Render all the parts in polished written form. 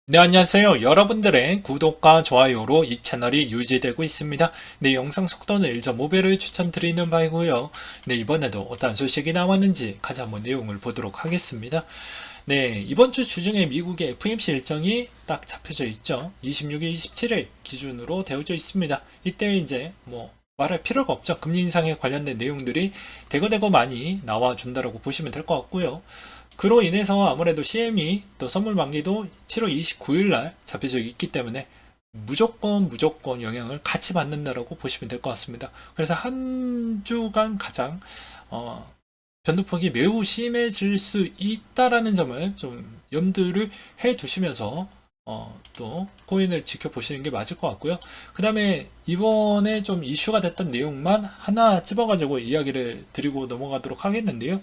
네, 안녕하세요. 여러분들의 구독과 좋아요로 이 채널이 유지되고 있습니다. 네, 영상 속도는 1.5배를 추천드리는 바이고요. 네, 이번에도 어떤 소식이 나왔는지 같이 한번 내용을 보도록 하겠습니다. 네, 이번 주 주중에 미국의 FOMC 일정이 딱 잡혀져 있죠. 26일, 27일 기준으로 되어져 있습니다. 이때 이제 말할 필요가 없죠. 금리 인상에 관련된 내용들이 대거대거 많이 나와준다라고 보시면 될 것 같고요. 그로 인해서 아무래도 CME 또 선물 만기도 7월 29일 날 잡혀져 있기 때문에 무조건 영향을 같이 받는다라고 보시면 될 것 같습니다. 그래서 한 주간 가장 변동폭이 매우 심해질 수 있다라는 점을 좀 염두를 해 두시면서 또 코인을 지켜보시는 게 맞을 것 같고요. 그 다음에 이번에 좀 이슈가 됐던 내용만 하나 찝어가지고 이야기를 드리고 넘어가도록 하겠는데요.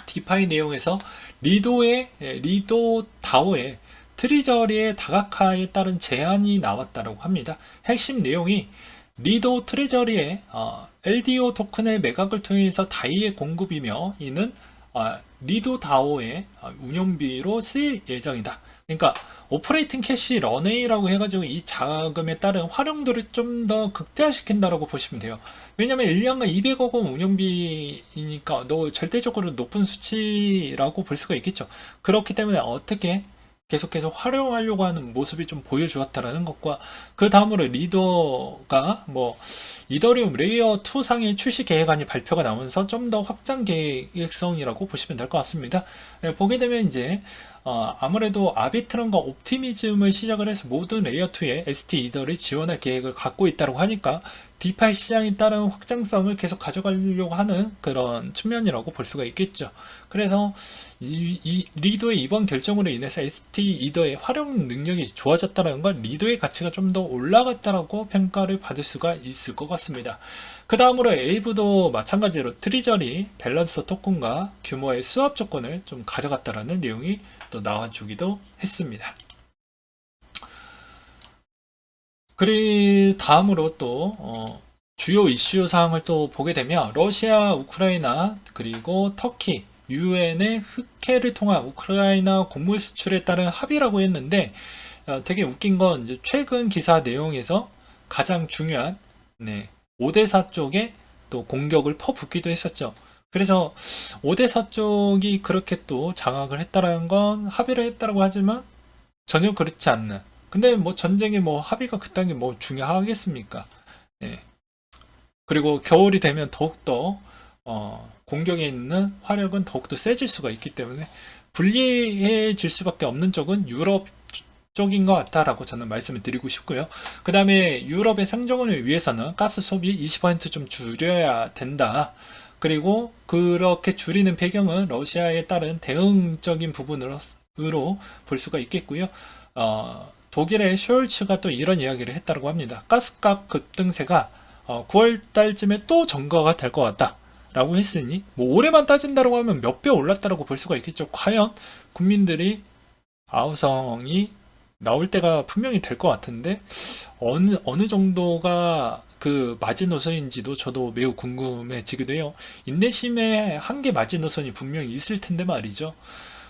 디파이 내용에서 리도 다오의 트리저리의 다각화에 따른 제안이 나왔다고 합니다. 핵심 내용이 리도 트레저리의 LDO 토큰의 매각을 통해서 다이의 공급이며 이는 리도 다오의 운영비로 쓰일 예정이다. 그러니까 오퍼레이팅 캐시 런웨이라고 해가지고 이 자금에 따른 활용도를 좀 더 극대화시킨다라고 보시면 돼요. 왜냐면 1년간 200억 원 운영비이니까 너 절대적으로 높은 수치라고 볼 수가 있겠죠. 그렇기 때문에 어떻게 계속해서 활용하려고 하는 모습이 좀 보여주었다라는 것과 그 다음으로 리더가 이더리움 레이어 2 상의 출시 계획안이 발표가 나오면서 좀 더 확장 계획성이라고 보시면 될 것 같습니다. 보게 되면 이제 아무래도 아비트럼과 옵티미즘을 시작을 해서 모든 레이어 2의 ST 이더를 지원할 계획을 갖고 있다고 하니까 디파이 시장에 따른 확장성을 계속 가져가려고 하는 그런 측면이라고 볼 수가 있겠죠. 그래서 이 리도의 이번 결정으로 인해서 ST 이더의 활용 능력이 좋아졌다는 건 리도의 가치가 좀 더 올라갔다라고 평가를 받을 수가 있을 것 같습니다. 그 다음으로 에이브도 마찬가지로 트리저리 밸런스 토큰과 규모의 수합 조건을 좀 가져갔다라는 내용이 또 나와주기도 했습니다. 그리 다음으로 또 주요 이슈 사항을 또 보게 되면 러시아, 우크라이나 그리고 터키, 유엔의 흑해를 통한 우크라이나 곡물 수출에 따른 합의라고 했는데 되게 웃긴 건 이제 최근 기사 내용에서 가장 중요한 5대4 쪽에 또 공격을 퍼붓기도 했었죠. 그래서 5대4 쪽이 그렇게 또 장악을 했다라는 건 합의를 했다라고 하지만 전혀 그렇지 않는. 근데 전쟁에 합의가 그딴 게 중요하겠습니까? 예. 그리고 겨울이 되면 더욱더 공격에 있는 화력은 더욱더 세질 수가 있기 때문에 불리해질 수밖에 없는 쪽은 유럽 쪽인 것 같다라고 저는 말씀을 드리고 싶고요. 그 다음에 유럽의 생존을 위해서는 가스 소비 20%좀 줄여야 된다. 그리고 그렇게 줄이는 배경은 러시아에 따른 대응적인 부분으로 볼 수가 있겠고요. 독일의 숄츠가 또 이런 이야기를 했다고 합니다. 가스값 급등세가 9월 달쯤에 또 전가가 될 것 같다. 라고 했으니 올해만 따진다고 하면 몇 배 올랐다고 볼 수가 있겠죠. 과연 국민들이 아우성이 나올 때가 분명히 될 것 같은데 어느 정도가 그 마지노선인지도 저도 매우 궁금해지기도 해요. 인내심의 한계 마지노선이 분명히 있을 텐데 말이죠.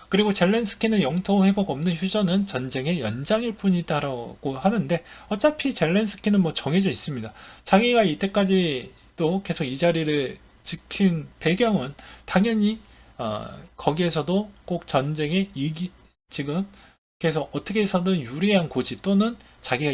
그리고 젤렌스키는 영토 회복 없는 휴전은 전쟁의 연장일 뿐이다라고 하는데 어차피 젤렌스키는 정해져 있습니다. 자기가 이때까지 또 계속 이 자리를 지킨 배경은 당연히 거기에서도 꼭 전쟁에 지금 계속 어떻게 해서든 유리한 고지 또는 자기가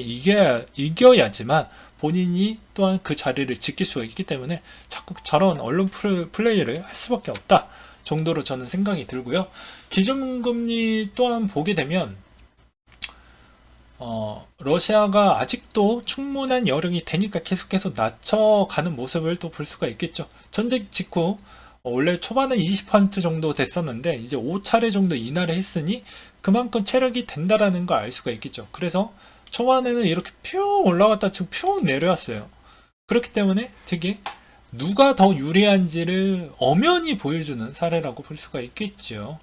이겨야지만 본인이 또한 그 자리를 지킬 수가 있기 때문에 자꾸 저런 언론 플레이를 할 수밖에 없다 정도로 저는 생각이 들고요. 기준금리 또한 보게 되면 러시아가 아직도 충분한 여력이 되니까 계속해서 낮춰가는 모습을 또 볼 수가 있겠죠. 전쟁 직후 원래 초반은 20% 정도 됐었는데 이제 5차례 정도 인하를 했으니 그만큼 체력이 된다라는 걸 알 수가 있겠죠. 그래서 초반에는 이렇게 퓨 올라갔다 지금 퓨 내려왔어요. 그렇기 때문에 되게 누가 더 유리한지를 엄연히 보여주는 사례라고 볼 수가 있겠죠.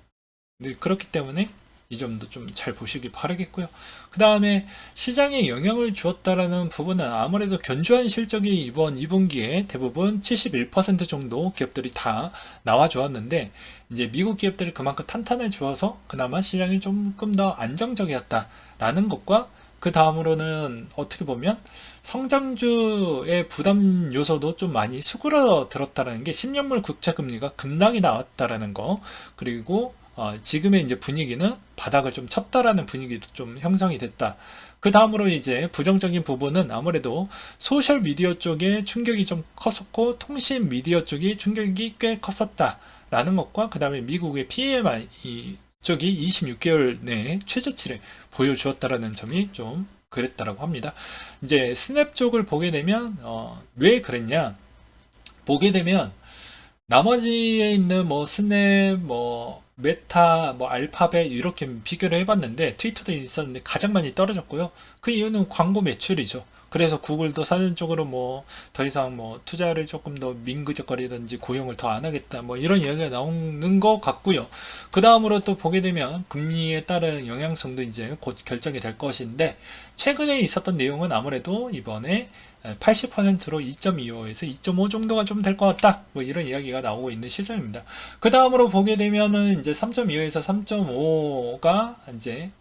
네, 그렇기 때문에 이 점도 좀 잘 보시기 바라겠고요. 그 다음에 시장에 영향을 주었다라는 부분은 아무래도 견조한 실적이 이번 2분기에 대부분 71% 정도 기업들이 다 나와 주었는데, 이제 미국 기업들이 그만큼 탄탄해 주어서 그나마 시장이 조금 더 안정적이었다라는 것과, 그 다음으로는 어떻게 보면 성장주의 부담 요소도 좀 많이 수그러들었다는 게 10년물 국채금리가 급락이 나왔다라는 거, 그리고 지금의 이제 분위기는 바닥을 좀 쳤다라는 분위기도 좀 형성이 됐다. 그 다음으로 이제 부정적인 부분은 아무래도 소셜 미디어 쪽에 충격이 좀 컸었고, 통신 미디어 쪽이 충격이 꽤 컸었다라는 것과, 그 다음에 미국의 PMI 쪽이 26개월 내에 최저치를 보여주었다라는 점이 좀 그랬다라고 합니다. 이제 스냅 쪽을 보게 되면 왜 그랬냐? 보게 되면 나머지에 있는 뭐 스냅, 뭐 메타, 뭐 알파벳 이렇게 비교를 해봤는데 트위터도 있었는데 가장 많이 떨어졌고요. 그 이유는 광고 매출이죠. 그래서 구글도 사전적으로 뭐 더 이상 뭐 투자를 조금 더 민그적거리든지 고용을 더 안 하겠다 뭐 이런 이야기가 나오는 것 같고요. 그 다음으로 또 보게 되면 금리에 따른 영향성도 이제 곧 결정이 될 것인데, 최근에 있었던 내용은 아무래도 이번에 80%로 2.25에서 2.5 정도가 좀 될 것 같다, 뭐 이런 이야기가 나오고 있는 실정입니다. 그 다음으로 보게 되면은 이제 3.25에서 3.5가 이제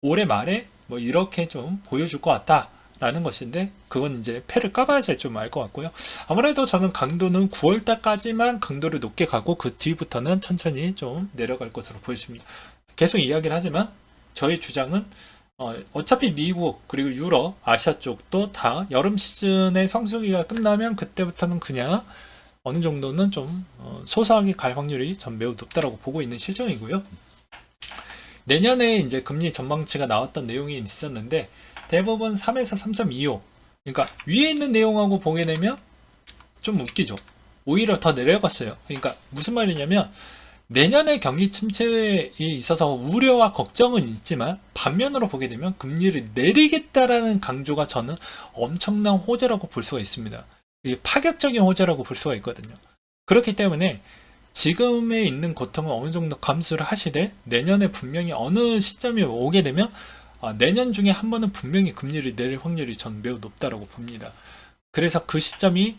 올해 말에 뭐 이렇게 좀 보여줄 것 같다 라는 것인데, 그건 이제 패를 까봐야지 좀 알 것 같고요. 아무래도 저는 강도는 9월달까지만 강도를 높게 가고 그 뒤부터는 천천히 좀 내려갈 것으로 보여집니다. 계속 이야기를 하지만 저의 주장은 어차피 미국 그리고 유럽, 아시아 쪽도 다 여름 시즌의 성수기가 끝나면 그때부터는 그냥 어느 정도는 좀 소소하게 갈 확률이 전 매우 높다라고 보고 있는 실정이고요. 내년에 이제 금리 전망치가 나왔던 내용이 있었는데 대부분 3에서 3.25, 그러니까 위에 있는 내용하고 보게 되면 좀 웃기죠. 오히려 더 내려갔어요. 그러니까 무슨 말이냐면 내년의 경기 침체에 있어서 우려와 걱정은 있지만 반면으로 보게 되면 금리를 내리겠다라는 강조가 저는 엄청난 호재라고 볼 수가 있습니다. 이게 파격적인 호재라고 볼 수가 있거든요. 그렇기 때문에 지금에 있는 고통은 어느 정도 감수를 하시되 내년에 분명히 어느 시점이 오게 되면 내년 중에 한 번은 분명히 금리를 내릴 확률이 전 매우 높다라고 봅니다. 그래서 그 시점이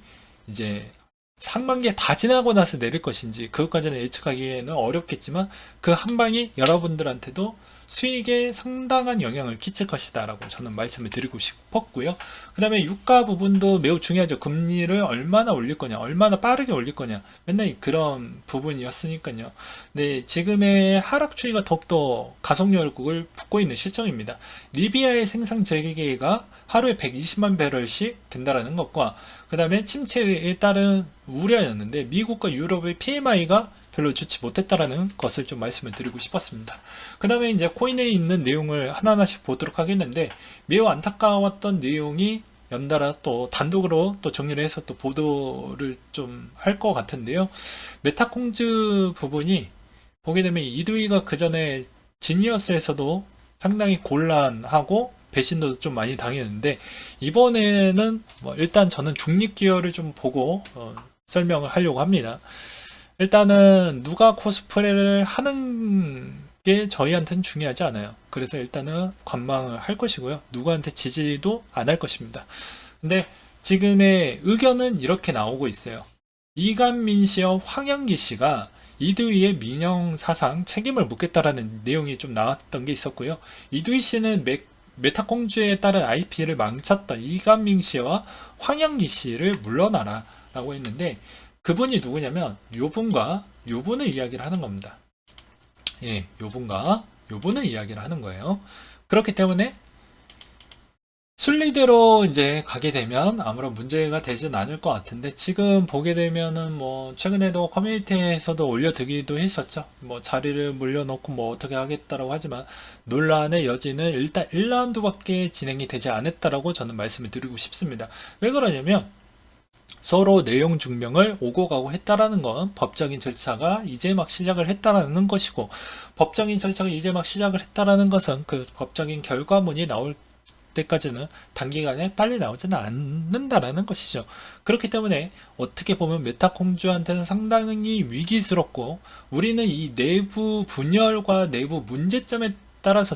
이제 상반기에 다 지나고 나서 내릴 것인지 그것까지는 예측하기에는 어렵겠지만 그 한 방이 여러분들한테도 수익에 상당한 영향을 끼칠 것이다 라고 저는 말씀을 드리고 싶었고요. 그 다음에 유가 부분도 매우 중요하죠. 금리를 얼마나 올릴 거냐, 얼마나 빠르게 올릴 거냐, 맨날 그런 부분이었으니까요. 네, 지금의 하락 추이가 더욱더 가속력을 붙고 있는 실정입니다. 리비아의 생산 재개가 하루에 120만 배럴씩 된다라는 것과, 그 다음에 침체에 따른 우려였는데 미국과 유럽의 PMI가 별로 좋지 못했다라는 것을 좀 말씀을 드리고 싶었습니다. 그 다음에 이제 코인에 있는 내용을 하나하나씩 보도록 하겠는데, 매우 안타까웠던 내용이 연달아 또 단독으로 또 정리를 해서 또 보도를 좀 할 것 같은데요. 메타콩즈 부분이 보게 되면 이두이가 그 전에 지니어스에서도 상당히 곤란하고 배신도 좀 많이 당했는데, 이번에는 뭐 일단 저는 중립기어를 좀 보고 설명을 하려고 합니다. 일단은 누가 코스프레를 하는 게 저희한테는 중요하지 않아요. 그래서 일단은 관망을 할 것이고요. 누구한테 지지도 안 할 것입니다. 근데 지금의 의견은 이렇게 나오고 있어요. 이간민 씨와 황영기 씨가 이두희의 민영 사상 책임을 묻겠다라는 내용이 좀 나왔던 게 있었고요. 이두희 씨는 메타공주에 따른 IP를 망쳤던 이간민 씨와 황영기 씨를 물러나라 라고 했는데, 그분이 누구냐면 요분의 이야기를 하는 겁니다. 예, 요분의 이야기를 하는 거예요. 그렇기 때문에 순리대로 이제 가게 되면 아무런 문제가 되진 않을 것 같은데, 지금 보게 되면은 뭐 최근에도 커뮤니티에서도 올려두기도 했었죠. 뭐 자리를 물려놓고 뭐 어떻게 하겠다라고 하지만 논란의 여지는 일단 1라운드밖에 진행이 되지 않았다라고 저는 말씀을 드리고 싶습니다. 왜 그러냐면 서로 내용 증명을 오고 가고 했다라는 건 법적인 절차가 이제 막 시작을 했다라는 것이고, 법적인 절차가 이제 막 시작을 했다라는 것은 그 법적인 결과물이 나올 그때까지는 단기간에 빨리 나오지는 않는다라는 것이죠. 그렇기 때문에 어떻게 보면 메타공주한테는 상당히 위기스럽고, 우리는 이 내부 분열과 내부 문제점에 따라서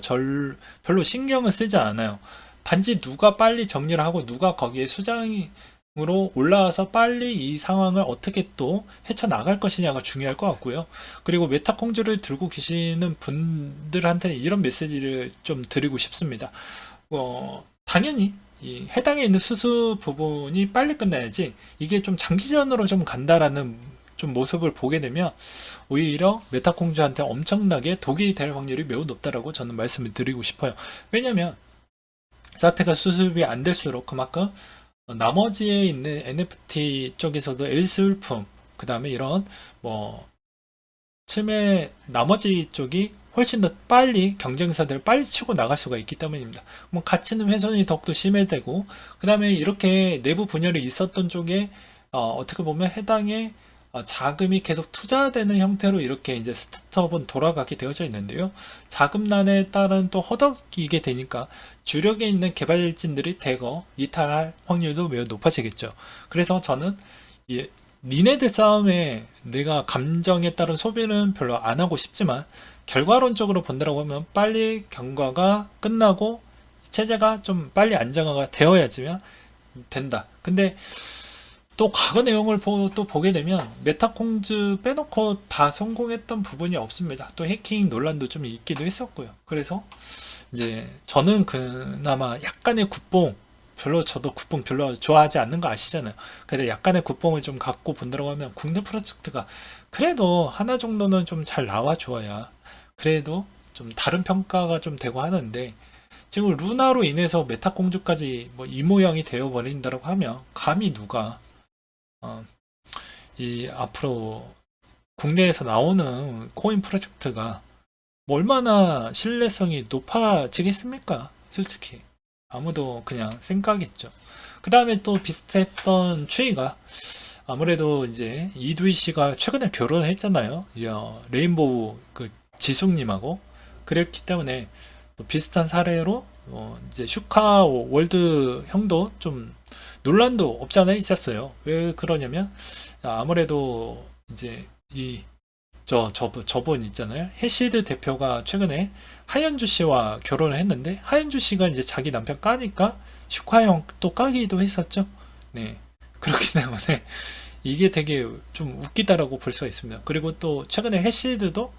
별로 신경을 쓰지 않아요. 단지 누가 빨리 정리를 하고 누가 거기에 수장으로 올라와서 빨리 이 상황을 어떻게 또 헤쳐나갈 것이냐가 중요할 것 같고요. 그리고 메타공주를 들고 계시는 분들한테는 이런 메시지를 좀 드리고 싶습니다. 당연히 이 해당에 있는 수수 부분이 빨리 끝나야지, 이게 좀 장기전으로 좀 간다라는 좀 모습을 보게 되면 오히려 메타공주한테 엄청나게 독이 될 확률이 매우 높다라고 저는 말씀을 드리고 싶어요. 왜냐면 사태가 수습이 안 될수록 그만큼 나머지에 있는 NFT 쪽에서도 엘스울품, 그 다음에 이런 뭐 틈에 나머지 쪽이 훨씬 더 빨리 경쟁사들을 빨리 치고 나갈 수가 있기 때문입니다. 뭐 가치는 훼손이 더욱더 심해지고, 그 다음에 이렇게 내부 분열이 있었던 쪽에 어떻게 보면 해당의 자금이 계속 투자되는 형태로 이렇게 이제 스타트업은 돌아가게 되어져 있는데요. 자금난에 따른 또 허덕이게 되니까 주력에 있는 개발진들이 대거 이탈할 확률도 매우 높아지겠죠. 그래서 저는 니네들 싸움에 내가 감정에 따른 소비는 별로 안 하고 싶지만, 결과론적으로 본다라고 하면 빨리 경과가 끝나고 체제가 좀 빨리 안정화가 되어야지만 된다. 근데 또 과거 내용을 또 보게 되면 메타공주 빼놓고 다 성공했던 부분이 없습니다. 또 해킹 논란도 좀 있기도 했었고요. 그래서 이제 저는 그나마 약간의 굿봉, 저도 굿봉 별로 좋아하지 않는 거 아시잖아요. 근데 약간의 굿봉을 좀 갖고 본다고 하면 국내 프로젝트가 그래도 하나 정도는 좀 잘 나와 줘야 그래도 좀 다른 평가가 좀 되고 하는데, 지금 루나로 인해서 메타공주까지 뭐 이 모양이 되어버린다고 하면 감히 누가 이 앞으로 국내에서 나오는 코인 프로젝트가 뭐 얼마나 신뢰성이 높아지겠습니까? 솔직히 아무도 그냥 생각했죠. 그 다음에 또 비슷했던 추이가 아무래도 이제 이두희 씨가 최근에 결혼을 했잖아요. 레인보우 그 지숙님하고. 그랬기 때문에 또 비슷한 사례로 이제 슈카 월드 형도 좀 논란도 없지 않아 있었어요. 왜 그러냐면 아무래도 이제 저분 있잖아요. 해시드 대표가 최근에 하현주 씨와 결혼을 했는데, 하현주 씨가 이제 자기 남편 까니까 슈카 형 또 까기도 했었죠. 네. 그렇기 때문에 이게 되게 좀 웃기다라고 볼 수가 있습니다. 그리고 또 최근에 해시드도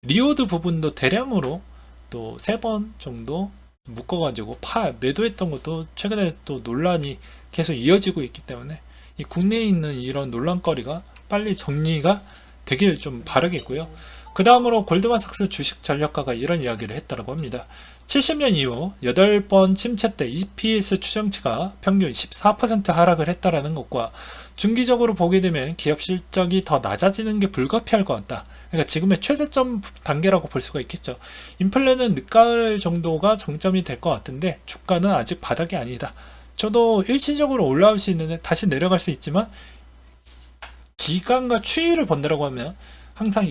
리오드 부분도 대량으로 또 3번 정도 묶어가지고 매도했던 것도 최근에 또 논란이 계속 이어지고 있기 때문에 이 국내에 있는 이런 논란거리가 빨리 정리가 되길 좀 바라겠고요. 그 다음으로 골드만삭스 주식 전략가가 이런 이야기를 했다고 합니다. 70년 이후 8번 침체 때 EPS 추정치가 평균 14% 하락을 했다라는 것과, 중기적으로 보게 되면 기업 실적이 더 낮아지는 게 불가피할 것 같다. 그러니까 지금의 최저점 단계라고 볼 수가 있겠죠. 인플레는 늦가을 정도가 정점이 될 것 같은데 주가는 아직 바닥이 아니다. 저도 일시적으로 올라올 수 있는데 다시 내려갈 수 있지만, 기간과 추이를 본다라고 하면 항상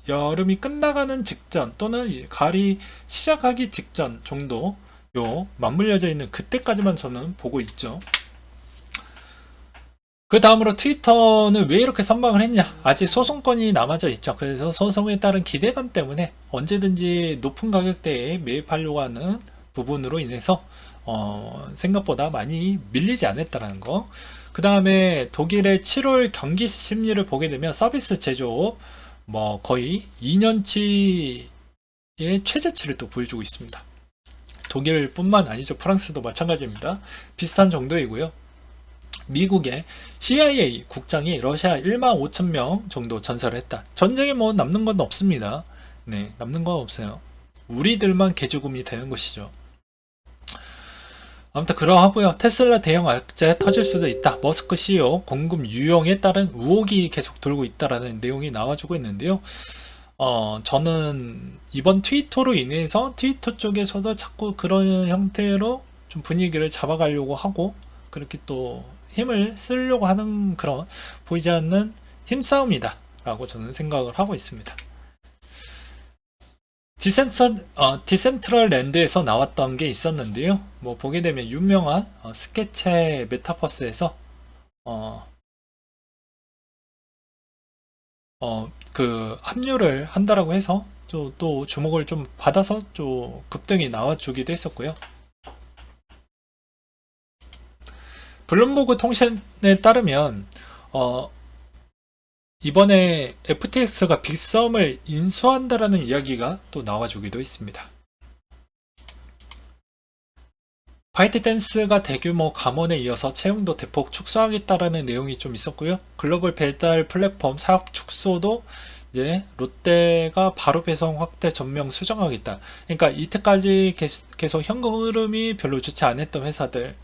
여름이 끝나가는 직전 또는 가을이 시작하기 직전 정도 맞물려져 있는 그때까지만 저는 보고 있죠. 그 다음으로 트위터는 왜 이렇게 선방을 했냐? 아직 소송권이 남아져 있죠. 그래서 소송에 따른 기대감 때문에 언제든지 높은 가격대에 매입하려고 하는 부분으로 인해서 생각보다 많이 밀리지 않았다는 거. 그 다음에 독일의 7월 경기 심리를 보게 되면 서비스 제조업 거의 2년치의 최저치를 또 보여주고 있습니다. 독일뿐만 아니죠. 프랑스도 마찬가지입니다. 비슷한 정도이고요. 미국의 CIA 국장이 러시아 1만 5천 명 정도 전사를 했다. 전쟁에 뭐 남는 건 없습니다. 네, 남는 건 없어요. 우리들만 개죽음이 되는 것이죠. 아무튼 그러하고요. 테슬라 대형 악재 터질 수도 있다. 머스크 CEO 공급 유용에 따른 의혹이 계속 돌고 있다라는 내용이 나와주고 있는데요. 저는 이번 트위터로 인해서 트위터 쪽에서도 자꾸 그런 형태로 좀 분위기를 잡아가려고 하고, 그렇게 또 힘을 쓰려고 하는 그런 보이지 않는 힘싸움이다 라고 저는 생각을 하고 있습니다. 디센트럴랜드에서 나왔던 게 있었는데요. 뭐 보게 되면 유명한 스케체 메타버스에서 어, 그 합류를 한다라고 해서 또 주목을 좀 받아서 좀 급등이 나와주기도 했었고요. 블룸버그 통신에 따르면 어, 이번에 FTX가 빅썸을 인수한다라는 이야기가 또 나와주기도 했습니다. 바이트댄스가 대규모 감원에 이어서 채용도 대폭 축소하겠다라는 내용이 좀 있었고요. 글로벌 배달 플랫폼 사업 축소도 이제 롯데가 바로 배송 확대 전면 수정하겠다. 그러니까 이때까지 계속 현금 흐름이 별로 좋지 않았던 회사들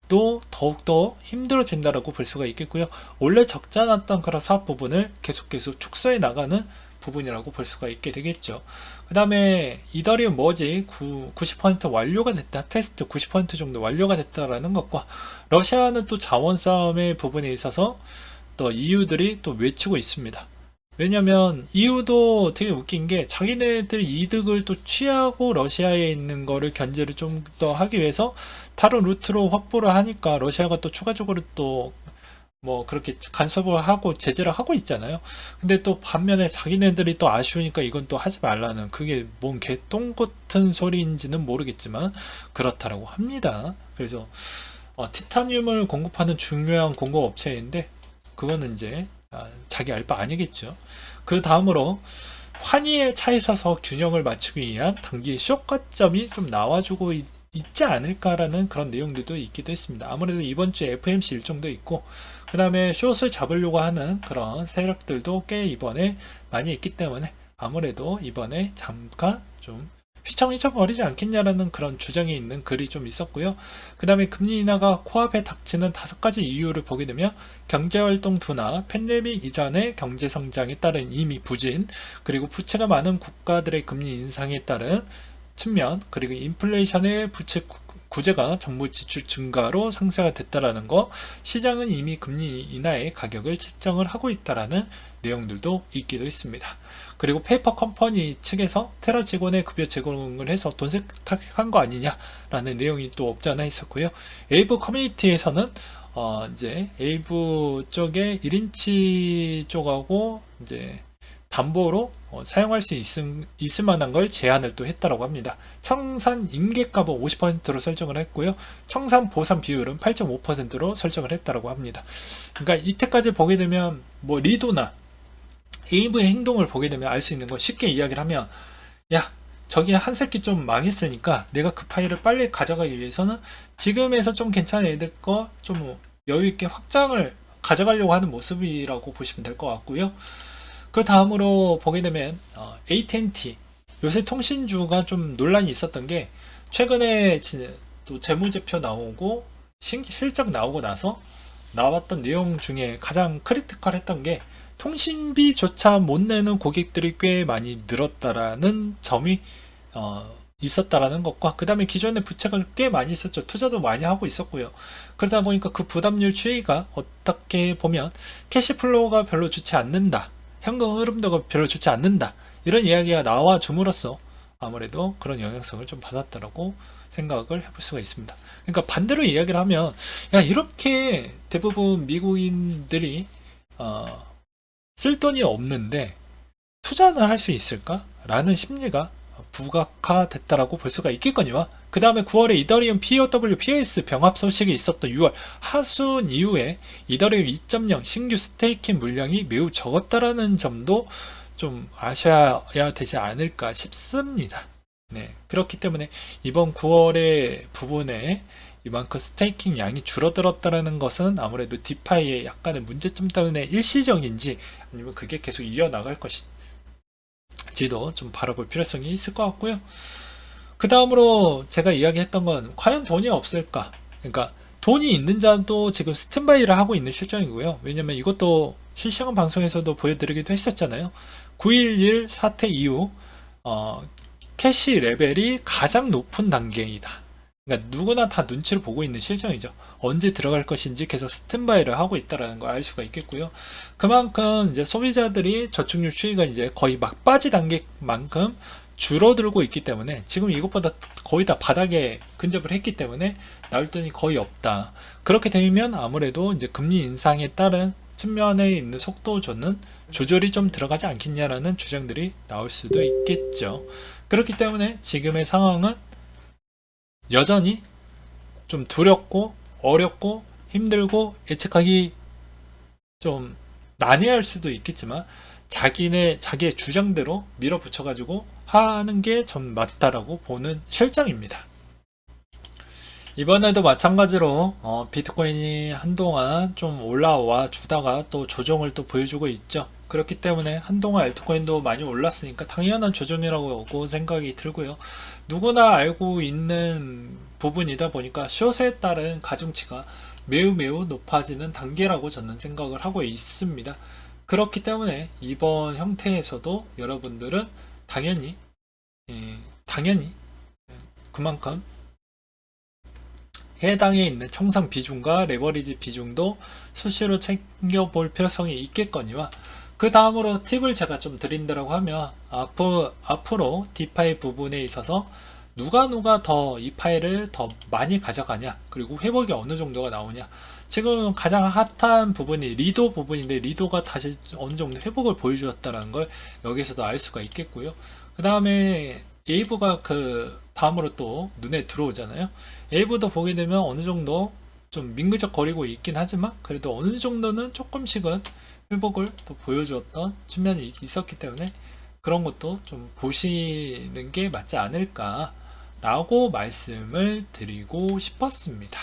또 더욱더 힘들어진다라고 볼 수가 있겠고요. 원래 적자 났던 그런 사업 부분을 계속 축소해 나가는 부분이라고 볼 수가 있게 되겠죠. 그 다음에 이더리움 머지 90% 완료가 됐다. 테스트 90% 정도 완료가 됐다라는 것과 러시아는 또 자원 싸움의 부분에 있어서 또 EU들이 또 외치고 있습니다. 왜냐면 EU도 되게 웃긴 게 자기네들 이득을 또 취하고 러시아에 있는 거를 견제를 좀 더 하기 위해서 다른 루트로 확보를 하니까 러시아가 또 추가적으로 또 뭐 그렇게 간섭을 하고 제재를 하고 있잖아요. 근데 또 반면에 자기네들이 또 아쉬우니까 이건 또 하지 말라는 그게 뭔 개똥 같은 소리인지는 모르겠지만 그렇다라고 합니다. 그래서 티타늄을 공급하는 중요한 공급 업체인데 그거는 이제 자기 알 바 아니겠죠. 그 다음으로 환희의 차에서서 균형을 맞추기 위한 단기 쇼가점이 좀 나와주고 있지 않을까라는 그런 내용들도 있기도 했습니다. 아무래도 이번 주에 FMC 일정도 있고 그 다음에 숏을 잡으려고 하는 그런 세력들도 꽤 이번에 많이 있기 때문에 아무래도 이번에 잠깐 좀 휘청휘청 거리지 않겠냐라는 그런 주장이 있는 글이 좀 있었고요. 그 다음에 금리 인하가 코앞에 닥치는 5가지 이유를 보게 되면 경제활동 둔화, 팬데믹 이전의 경제성장에 따른 이미 부진, 그리고 부채가 많은 국가들의 금리 인상에 따른 측면, 그리고 인플레이션의 부채 구제가 정부 지출 증가로 상쇄가 됐다라는 거, 시장은 이미 금리 인하의 가격을 책정을 하고 있다라는 내용들도 있기도 했습니다. 그리고 페이퍼 컴퍼니 측에서 테러 직원의 급여 제공을 해서 돈 세탁한 거 아니냐라는 내용이 또 없지 않아 있었고요. 에이브 커뮤니티에서는 이제 에이브 쪽에 1인치 쪽하고 이제 담보로 사용할 수 있을 만한 걸 제한을 또 했다라고 합니다. 청산 임계값은 50%로 설정을 했고요. 청산 보상 비율은 8.5%로 설정을 했다라고 합니다. 그러니까 이때까지 보게 되면 뭐 리도나 에이브의 행동을 보게 되면 알 수 있는 거 쉽게 이야기를 하면 야 저기 한 새끼 좀 망했으니까 내가 그 파일을 빨리 가져가기 위해서는 지금에서 좀 괜찮은 애들 거 좀 여유있게 확장을 가져가려고 하는 모습이라고 보시면 될 것 같고요. 그 다음으로 보게 되면 AT&T 요새 통신주가 좀 논란이 있었던 게 최근에 또 재무제표 나오고 실적 나오고 나서 나왔던 내용 중에 가장 크리티컬했던 게 통신비조차 못 내는 고객들이 꽤 많이 늘었다라는 점이 있었다라는 것과 그 다음에 기존의 부채가 꽤 많이 있었죠. 투자도 많이 하고 있었고요. 그러다 보니까 그 부담률 추이가 어떻게 보면 캐시플로우가 별로 좋지 않는다. 현금 흐름도 별로 좋지 않는다. 이런 이야기가 나와 줌으로써 아무래도 그런 영향성을 좀 받았다라고 생각을 해볼 수가 있습니다. 그러니까 반대로 이야기를 하면 야 이렇게 대부분 미국인들이 쓸 돈이 없는데 투자는 할 수 있을까? 라는 심리가 부각화됐다라고 볼 수가 있겠거니와 그 다음에 9월에 이더리움 POW, POS 병합 소식이 있었던 6월 하순 이후에 이더리움 2.0 신규 스테이킹 물량이 매우 적었다라는 점도 좀 아셔야 되지 않을까 싶습니다. 네, 그렇기 때문에 이번 9월의 부분에 이만큼 스테이킹 양이 줄어들었다는 것은 아무래도 디파이의 약간의 문제점 때문에 일시적인지 아니면 그게 계속 이어나갈 것인지도 좀 바라볼 필요성이 있을 것 같고요. 그 다음으로 제가 이야기했던 건 과연 돈이 없을까? 그러니까 돈이 있는 자도 지금 스탠바이를 하고 있는 실정이고요. 왜냐면 이것도 실시간 방송에서도 보여드리기도 했었잖아요. 9.11 사태 이후 캐시 레벨이 가장 높은 단계이다. 그러니까 누구나 다 눈치를 보고 있는 실정이죠. 언제 들어갈 것인지 계속 스탠바이를 하고 있다는 걸 알 수가 있겠고요. 그만큼 이제 소비자들이 저축률 추이가 이제 거의 막바지 단계만큼 줄어들고 있기 때문에 지금 이것보다 거의 다 바닥에 근접을 했기 때문에 나올 돈이 거의 없다. 그렇게 되면 아무래도 이제 금리 인상에 따른 측면에 있는 속도조는 조절이 좀 들어가지 않겠냐라는 주장들이 나올 수도 있겠죠. 그렇기 때문에 지금의 상황은 여전히 좀 두렵고 어렵고 힘들고 예측하기 좀 난해할 수도 있겠지만 자기의 주장대로 밀어붙여가지고 하는 게 전 맞다라고 보는 실정입니다. 이번에도 마찬가지로 비트코인이 한동안 좀 올라와 주다가 또 조정을 또 보여주고 있죠. 그렇기 때문에 한동안 알트코인도 많이 올랐으니까 당연한 조정이라고 생각이 들고요. 누구나 알고 있는 부분이다 보니까 숏에 따른 가중치가 매우 높아지는 단계라고 저는 생각을 하고 있습니다. 그렇기 때문에 이번 형태에서도 여러분들은 당연히 그만큼 해당에 있는 청산 비중과 레버리지 비중도 수시로 챙겨볼 필요성이 있겠거니와 그 다음으로 팁을 제가 좀 드린다라고 하면 앞으로 디파이 부분에 있어서 누가 더 이 파일을 더 많이 가져가냐 그리고 회복이 어느 정도가 나오냐 지금 가장 핫한 부분이 리도 부분인데 리도가 다시 어느 정도 회복을 보여주었다는 걸 여기서도 알 수가 있겠고요. 그 다음에 에이브가 그 다음으로 또 눈에 들어오잖아요. 에이브도 보게 되면 어느 정도 좀 민그적 거리고 있긴 하지만 그래도 어느 정도는 조금씩은 회복을 또 보여주었던 측면이 있었기 때문에 그런 것도 좀 보시는 게 맞지 않을까 라고 말씀을 드리고 싶었습니다.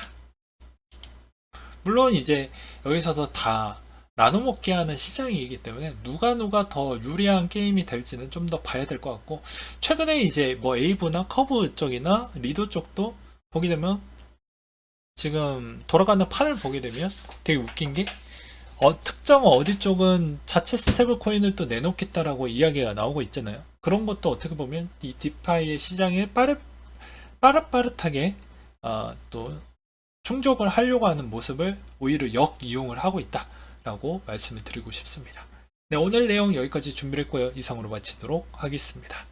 물론 이제 여기서도 다 나눠먹게 하는 시장이기 때문에 누가 더 유리한 게임이 될지는 좀 더 봐야 될 것 같고 최근에 이제 뭐 에이브나 커브 쪽이나 리도 쪽도 보게 되면 지금 돌아가는 판을 보게 되면 되게 웃긴 게 특정 어디 쪽은 자체 스테이블 코인을 또 내놓겠다라고 이야기가 나오고 있잖아요. 그런 것도 어떻게 보면 이 디파이의 시장에 빠릇빠릇하게 또 충족을 하려고 하는 모습을 오히려 역이용을 하고 있다라고 말씀을 드리고 싶습니다. 네, 오늘 내용 여기까지 준비를 했고요. 이상으로 마치도록 하겠습니다.